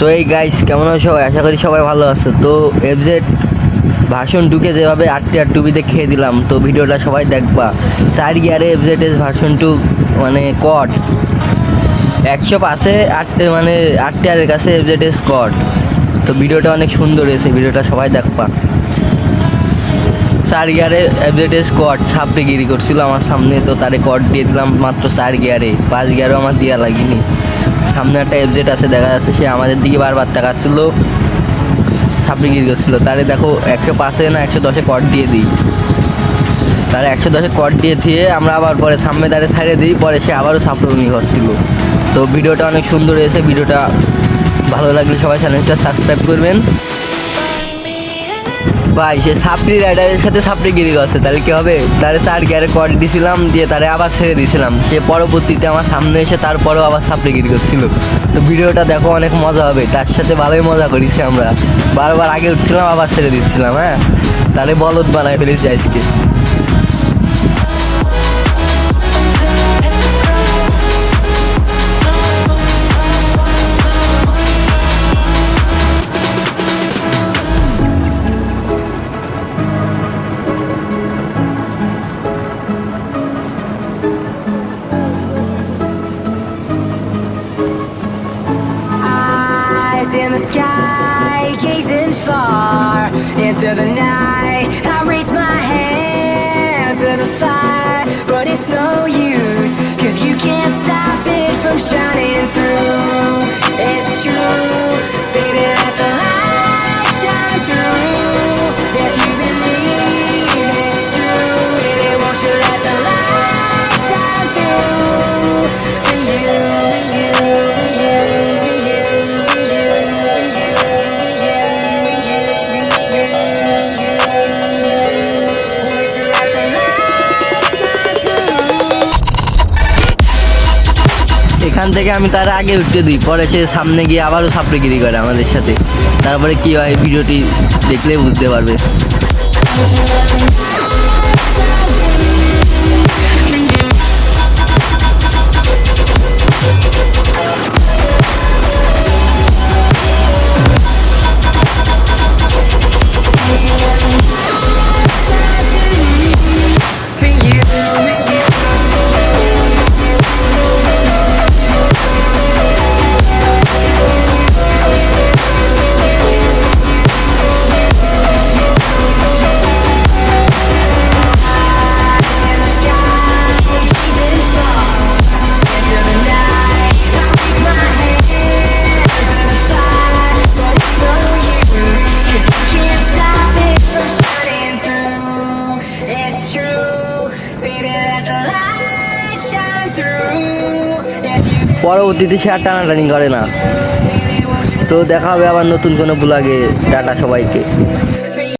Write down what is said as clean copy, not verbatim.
তো এই গাইস কেমন আছো সবাই? আশা করি সবাই ভালো আছো। তো এফজেড ভার্সন 2 কে যেভাবে 8 খেয়ে দিলাম, তো ভিডিওটা সবাই দেখবা। 4 গিয়ারে এফজেড এস ভার্সন 2 মানে কট 100 পাশে 8 মানে 8 টিয়ারের কাছে এফজেড এস কট। তো ভিডিওটা অনেক সুন্দর হয়েছে, ভিডিওটা সবাই দেখবা। 4 গিয়ারে এফজেড এস কট ছাপড়িগিরি করছিল আমার সামনে, তো তারে কট দিয়ে দিলাম মাত্র 4 গিয়ারে। 5 গিয়ারও আমার দিয়া লাগেনি। সামনে একটা এফজেড আছে, দেখা যাচ্ছে সে আমাদের দিকে বারবার তাকাচ্ছিল, ছাপড়িগিরি করছিল। তারে দেখো 105-এ না 110-এ কট দিয়ে দিই। তারে 110-এ কট দিয়ে আমরা আবার পরে সামনে তারে ছাড়িয়ে দিই, পরে সে আবারও ছাপড়ুনি হচ্ছিল। তো ভিডিওটা অনেক সুন্দর হয়েছে। ভিডিওটা ভালো লাগলে সবাই চ্যানেলটা সাবস্ক্রাইব করবেন। ভাই সে সাপড়ি রাইডারের সাথে সাপড়িগিরি করছে, তাহলে কি হবে? তারে 4 গিয়ারে কট দিয়েছিলাম, দিয়ে তারে আবার ছেড়ে দিয়েছিলাম। সে পরবর্তীতে আমার সামনে এসে তারপরেও আবার সাপড়িগিরি করছিল। তো ভিডিওটা দেখো, অনেক মজা হবে। তার সাথে ভালোই মজা করেছি আমরা। বারবার আগে উঠছিলাম, আবার ছেড়ে দিচ্ছিলাম। হ্যাঁ, তারে বলদ বানায় ফেলেছি আজকে। Eyes in the sky, gazing far into the night. I raise my hand to the fire, but it's no use, 'cause you can't stop it from shining through. It's true, baby, let the light shine through. If you believe it's true, baby, won't you let the light shine through? For you, for you, for you, for you, for you, for you, for you, for you. Won't you let the light shine through? এখান থেকে আমি তার আগে উঠতে দিই, পরে সে সামনে গিয়ে আবারও সাপড়িগিরি করে আমাদের সাথে। তারপরে কি হয় ভিডিওটি দেখলে বুঝতে পারবে। For you, for you. পরবর্তীতে সে আর টানাটানি করে না। তো দেখা হবে আবার নতুন কোনো ব্লগে। টাটা সবাইকে।